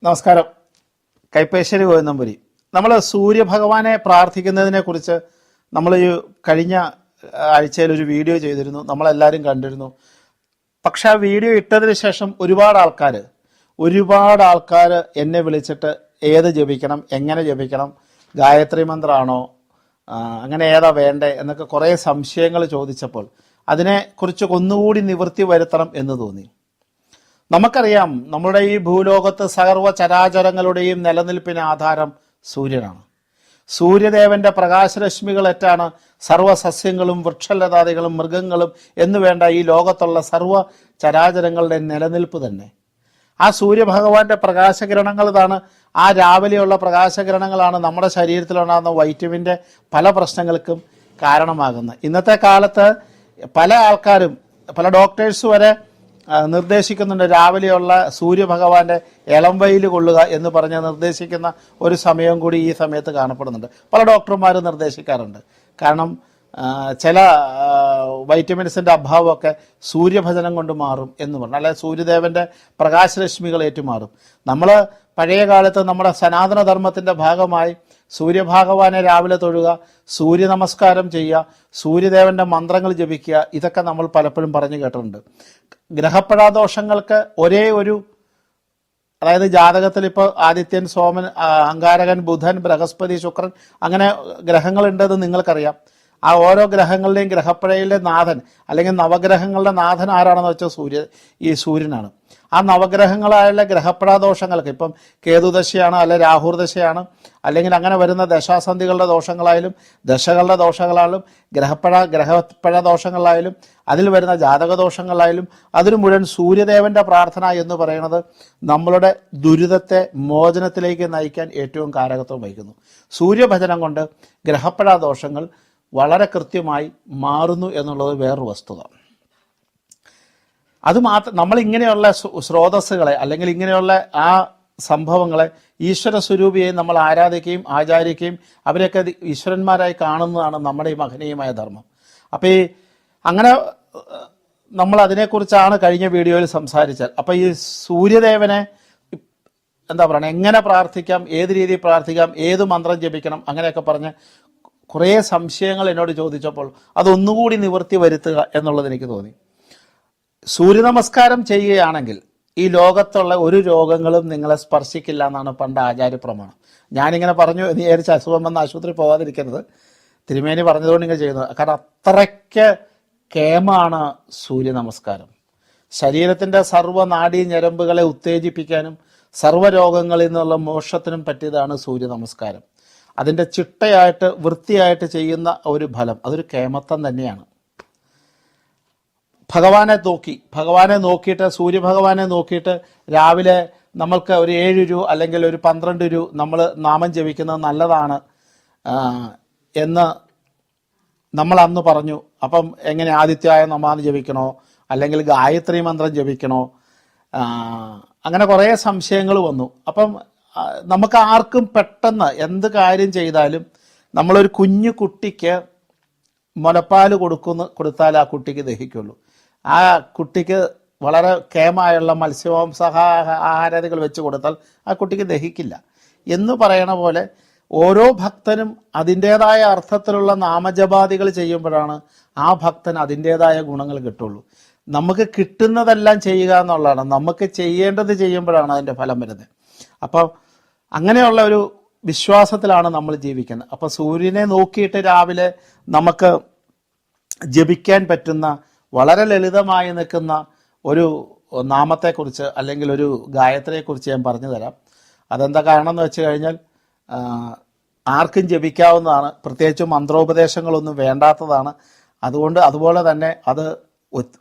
നമസ്കാരം. കൈപ്പേശ്ശേരി ഗോവിന്ദമ്പുരി. നമ്മൾ സൂര്യഭഗവാനെ പ്രാർത്ഥിക്കുന്നതിനെ കുറിച്ച് നമ്മൾ ഈ കഴിഞ്ഞ ആഴ്ചയിൽ ഒരു വീഡിയോ ചെയ്തിരുന്നു, നമ്മളെല്ലാവരും കണ്ടിരുന്നു. പക്ഷെ ആ വീഡിയോ ഇട്ടതിന് ശേഷം ഒരുപാട് ആൾക്കാർ എന്നെ വിളിച്ചിട്ട് ഏത് ജപിക്കണം, എങ്ങനെ ജപിക്കണം, ഗായത്രി മന്ത്രമാണോ, അങ്ങനെ ഏതാ വേണ്ടേ എന്നൊക്കെ കുറേ സംശയങ്ങൾ ചോദിച്ചപ്പോൾ അതിനെക്കുറിച്ച് ഒന്നുകൂടി നിവൃത്തി വരുത്തണം എന്ന് തോന്നി. നമുക്കറിയാം, നമ്മുടെ ഈ ഭൂലോകത്ത് സർവ്വ ചരാചരങ്ങളുടെയും നിലനിൽപ്പിന് ആധാരം സൂര്യനാണ്. സൂര്യദേവന്റെ പ്രകാശരശ്മികളേറ്റാണ് സർവ്വ സസ്യങ്ങളും വൃക്ഷലതാദികളും മൃഗങ്ങളും എന്നുവേണ്ട ഈ ലോകത്തുള്ള സർവ്വ ചരാചരങ്ങളുടെ നിലനിൽപ്പ് തന്നെ. ആ സൂര്യഭഗവാന്റെ പ്രകാശകിരണങ്ങളാണ്, ആ രാവിലെയുള്ള പ്രകാശകിരണങ്ങളാണ് നമ്മുടെ ശരീരത്തിലുണ്ടാകുന്ന വൈറ്റമിൻ്റെ പല പ്രശ്നങ്ങൾക്കും കാരണമാകുന്നത്. ഇന്നത്തെ കാലത്ത് പല ആൾക്കാരും, പല ഡോക്ടേഴ്സ് വരെ നിർദ്ദേശിക്കുന്നുണ്ട് രാവിലെയുള്ള സൂര്യഭഗവാന്റെ ഇളം വെയിൽ കൊള്ളുക എന്ന് പറഞ്ഞ് നിർദ്ദേശിക്കുന്ന ഒരു സമയം കൂടി ഈ സമയത്ത് കാണപ്പെടുന്നുണ്ട്. പല ഡോക്ടർമാരും നിർദ്ദേശിക്കാറുണ്ട്. കാരണം ചില വൈറ്റമിൻസിൻ്റെ അഭാവമൊക്കെ സൂര്യഭജനം കൊണ്ട് മാറും എന്ന് പറഞ്ഞു, അല്ലെ സൂര്യദേവൻ്റെ പ്രകാശരശ്മികൾ ഏറ്റുമാറും. നമ്മൾ പഴയ കാലത്ത് നമ്മുടെ സനാതനധർമ്മത്തിൻ്റെ ഭാഗമായി സൂര്യഭഗവാനെ രാവിലെ തൊഴുക, സൂര്യ നമസ്കാരം ചെയ്യുക, സൂര്യദേവൻ്റെ മന്ത്രങ്ങൾ ജപിക്കുക, ഇതൊക്കെ നമ്മൾ പലപ്പോഴും പറഞ്ഞു കേട്ടിട്ടുണ്ട്. ഗ്രഹപ്പഴാദോഷങ്ങൾക്ക് അതായത് ജാതകത്തിൽ ഇപ്പോൾ ആദിത്യൻ, സോമൻ, അങ്കാരകൻ, ബുധൻ, ബൃഹസ്പതി, ശുക്രൻ, അങ്ങനെ ഗ്രഹങ്ങളുണ്ടെന്ന് നിങ്ങൾക്കറിയാം. ആ ഓരോ ഗ്രഹങ്ങളുടെയും ഗ്രഹപ്പഴയിലെ നാഥൻ അല്ലെങ്കിൽ നവഗ്രഹങ്ങളുടെ നാഥൻ ആരാണെന്ന് വെച്ചാൽ സൂര്യനാണ്. ആ നവഗ്രഹങ്ങളായുള്ള ഗ്രഹപ്പഴാദോഷങ്ങൾക്ക്, ഇപ്പം കേതുദശയാണ്, അല്ലെ രാഹുർദശയാണ്, അല്ലെങ്കിൽ അങ്ങനെ വരുന്ന ദശാസന്ധികളുടെ ദോഷങ്ങളായാലും ദശകളുടെ ദോഷങ്ങളായാലും ഗ്രഹപ്പഴ ദോഷങ്ങളായാലും അതിൽ വരുന്ന ജാതകദോഷങ്ങളായാലും അതിന് മുഴുവൻ സൂര്യദേവൻ്റെ പ്രാർത്ഥന എന്ന് പറയുന്നത് നമ്മളുടെ ദുരിതത്തെ മോചനത്തിലേക്ക് നയിക്കാൻ ഏറ്റവും കാരകത്വം വഹിക്കുന്നു. സൂര്യഭജനം കൊണ്ട് ഗ്രഹപ്പഴാദോഷങ്ങൾ വളരെ കൃത്യമായി മാറുന്നു എന്നുള്ളത് വേറൊരു വസ്തുത. നമ്മളിങ്ങനെയുള്ള സ്രോതസ്സുകളെ അല്ലെങ്കിൽ ഇങ്ങനെയുള്ള ആ സംഭവങ്ങളെ ഈശ്വര സ്വരൂപിയെ നമ്മൾ ആരാധിക്കുകയും ആചാരിക്കുകയും അവരെയൊക്കെ ഈശ്വരന്മാരായി കാണുന്നതാണ് നമ്മുടെ ഈ മഹനീയമായ ധർമ്മം. അപ്പോൾ അങ്ങനെ നമ്മൾ അതിനെക്കുറിച്ചാണ് കഴിഞ്ഞ വീഡിയോയിൽ സംസാരിച്ചത്. അപ്പോൾ ഈ സൂര്യദേവനെ എങ്ങനെ പ്രാർത്ഥിക്കാം, ഏത് രീതിയിൽ പ്രാർത്ഥിക്കാം, ഏത് മന്ത്രം ജപിക്കണം, അങ്ങനെയൊക്കെ പറഞ്ഞ് കുറേ സംശയങ്ങൾ എന്നോട് ചോദിച്ചപ്പോൾ അതൊന്നുകൂടി നിവൃത്തി വരുത്തുക എന്നുള്ളത് എനിക്ക് തോന്നി. സൂര്യനമസ്കാരം ചെയ്യുകയാണെങ്കിൽ ഈ ലോകത്തുള്ള ഒരു രോഗങ്ങളും നിങ്ങളെ സ്പർശിക്കില്ല എന്നാണ് പണ്ട് ആചാര്യപ്രമാണം. ഞാനിങ്ങനെ പറഞ്ഞു എന്ന് വിചാരിച്ച് അസുഖം വന്ന് ആശുപത്രി പോകാതിരിക്കരുത്, തിരുമേനി പറഞ്ഞതുകൊണ്ട് ഇങ്ങനെ ചെയ്യുന്നത്. കാരണം അത്രയ്ക്ക് കേമാണ് സൂര്യനമസ്കാരം. ശരീരത്തിൻ്റെ സർവ്വനാഡീ ഞരമ്പുകളെ ഉത്തേജിപ്പിക്കാനും സർവ്വരോഗങ്ങളിൽ നിന്നുള്ള മോക്ഷത്തിനും പറ്റിയതാണ് സൂര്യനമസ്കാരം. അതിൻ്റെ ചിട്ടയായിട്ട് വൃത്തിയായിട്ട് ചെയ്യുന്ന ഒരു ഫലം, അതൊരു കേമത്വം തന്നെയാണ്. ഭഗവാനെ നോക്കിയിട്ട് സൂര്യഭഗവാനെ നോക്കിയിട്ട് രാവിലെ നമ്മൾക്ക് ഒരു 7 രൂപ അല്ലെങ്കിൽ ഒരു 12 രൂപ നമ്മൾ നാമം ജപിക്കുന്നത് നല്ലതാണ് എന്ന് നമ്മൾ അന്ന് പറഞ്ഞു. അപ്പം എങ്ങനെ ആദിത്യായ നമാന്ന് ജപിക്കണോ അല്ലെങ്കിൽ ഗായത്രി മന്ത്രം ജപിക്കണോ, അങ്ങനെ കുറേ സംശയങ്ങൾ വന്നു. അപ്പം നമുക്ക് ആർക്കും പെട്ടെന്ന് എന്ത് കാര്യം ചെയ്താലും നമ്മളൊരു കുഞ്ഞു കുട്ടിക്ക് മുലപ്പാൽ കൊടുത്താൽ ആ കുട്ടിക്ക് ദഹിക്കുള്ളൂ. ആ കുട്ടിക്ക് വളരെ കേമായുള്ള ആഹാരാദികൾ വെച്ച് കൊടുത്താൽ ആ കുട്ടിക്ക് ദഹിക്കില്ല എന്ന് പറയണ പോലെ ഓരോ ഭക്തനും അതിൻ്റേതായ അർത്ഥത്തിലുള്ള നാമജപാദികൾ ചെയ്യുമ്പോഴാണ് ആ ഭക്തന് അതിൻ്റേതായ ഗുണങ്ങൾ കിട്ടുള്ളൂ. നമുക്ക് കിട്ടുന്നതെല്ലാം ചെയ്യുക എന്നുള്ളതാണ്, നമുക്ക് ചെയ്യേണ്ടത് ചെയ്യുമ്പോഴാണ് അതിൻ്റെ ഫലം വരുന്നത്. അപ്പം അങ്ങനെയുള്ള ഒരു വിശ്വാസത്തിലാണ് നമ്മൾ ജീവിക്കുന്നത്. അപ്പോൾ സൂര്യനെ നോക്കിയിട്ട് രാവിലെ നമുക്ക് ജപിക്കാൻ പറ്റുന്ന വളരെ ലളിതമായി നിൽക്കുന്ന ഒരു നാമത്തെക്കുറിച്ച് അല്ലെങ്കിൽ ഒരു ഗായത്രിയെക്കുറിച്ച് ഞാൻ പറഞ്ഞു തരാം. അതെന്താ കാരണം എന്ന് വെച്ച് കഴിഞ്ഞാൽ ആർക്കും ജപിക്കാവുന്നതാണ്, പ്രത്യേകിച്ച് മന്ത്രോപദേശങ്ങളൊന്നും വേണ്ടാത്തതാണ്. അതുപോലെ തന്നെ അത്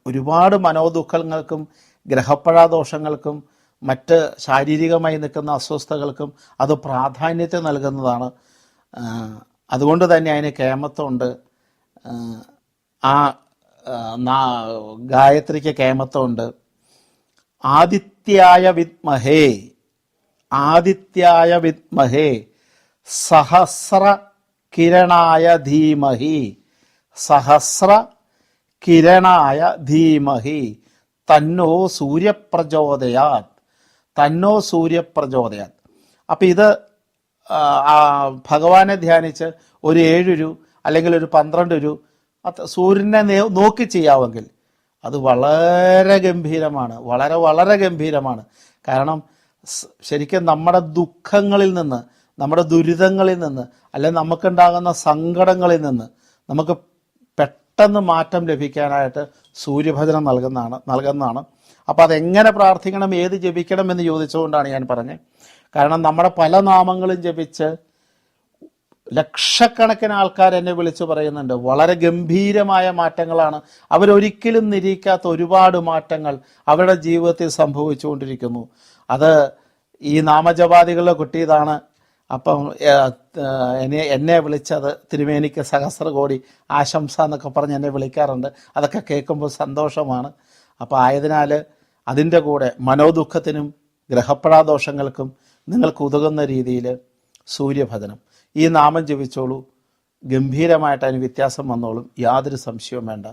ഒരുപാട് മനോദുഃഖങ്ങൾക്കും ഗ്രഹപ്പഴാദോഷങ്ങൾക്കും മറ്റ് ശാരീരികമായി നിൽക്കുന്ന അസ്വസ്ഥതകൾക്കും അത് പ്രാധാന്യത്തെ നൽകുന്നതാണ്. അതുകൊണ്ട് തന്നെ അതിന് കേമത്വമുണ്ട്. ആ ഗായത്രിക്ക് കേമത്വമുണ്ട്. ആദിത്യായ വിദ്മഹേ സഹസ്ര കിരണായ ധീമഹി തന്നോ സൂര്യപ്രചോദയാത് തന്നോ സൂര്യപ്രചോദയാൽ. അപ്പം ഇത് ഭഗവാനെ ധ്യാനിച്ച് ഒരു 7 രൂപ അല്ലെങ്കിൽ ഒരു 12 രൂപ സൂര്യനെ നോക്കി ചെയ്യാമെങ്കിൽ അത് വളരെ ഗംഭീരമാണ്, വളരെ വളരെ ഗംഭീരമാണ്. കാരണം ശരിക്കും നമ്മുടെ ദുഃഖങ്ങളിൽ നിന്ന്, നമ്മുടെ ദുരിതങ്ങളിൽ നിന്ന്, അല്ലെങ്കിൽ നമുക്കുണ്ടാകുന്ന സങ്കടങ്ങളിൽ നിന്ന് നമുക്ക് പെട്ടെന്ന് മാറ്റം ലഭിക്കാനായിട്ട് സൂര്യഭജനം നൽകുന്നതാണ്. അപ്പോൾ അതെങ്ങനെ പ്രാർത്ഥിക്കണം, ഏത് ജപിക്കണം എന്ന് ചോദിച്ചുകൊണ്ടാണ് ഞാൻ പറഞ്ഞത്. കാരണം നമ്മുടെ പല നാമങ്ങളും ജപിച്ച് ലക്ഷക്കണക്കിന് ആൾക്കാർ എന്നെ വിളിച്ചു പറയുന്നുണ്ട്. വളരെ ഗംഭീരമായ മാറ്റങ്ങളാണ്, അവരൊരിക്കലും നിരീക്കാത്ത ഒരുപാട് മാറ്റങ്ങൾ അവരുടെ ജീവിതത്തിൽ സംഭവിച്ചുകൊണ്ടിരിക്കുന്നു. അത് ഈ നാമജപാദികളുടെ കിട്ടിയതാണ്. അപ്പം എന്നെ വിളിച്ചത് തിരുമേനിക്ക് സഹസ്രകോടി ആശംസ എന്നൊക്കെ പറഞ്ഞ് എന്നെ വിളിക്കാറുണ്ട്. അതൊക്കെ കേൾക്കുമ്പോൾ സന്തോഷമാണ്. അപ്പോൾ ആയതിനാൽ അതിൻ്റെ കൂടെ മനോദുഃഖത്തിനും ഗ്രഹപ്രാദോഷങ്ങൾക്കും നിങ്ങൾക്ക് ഉതകുന്ന രീതിയിൽ സൂര്യഭജനം ഈ നാമം ജപിച്ചോളൂ. ഗംഭീരമായിട്ട് അതിന് വ്യത്യാസം വന്നോളും, യാതൊരു സംശയവും വേണ്ട.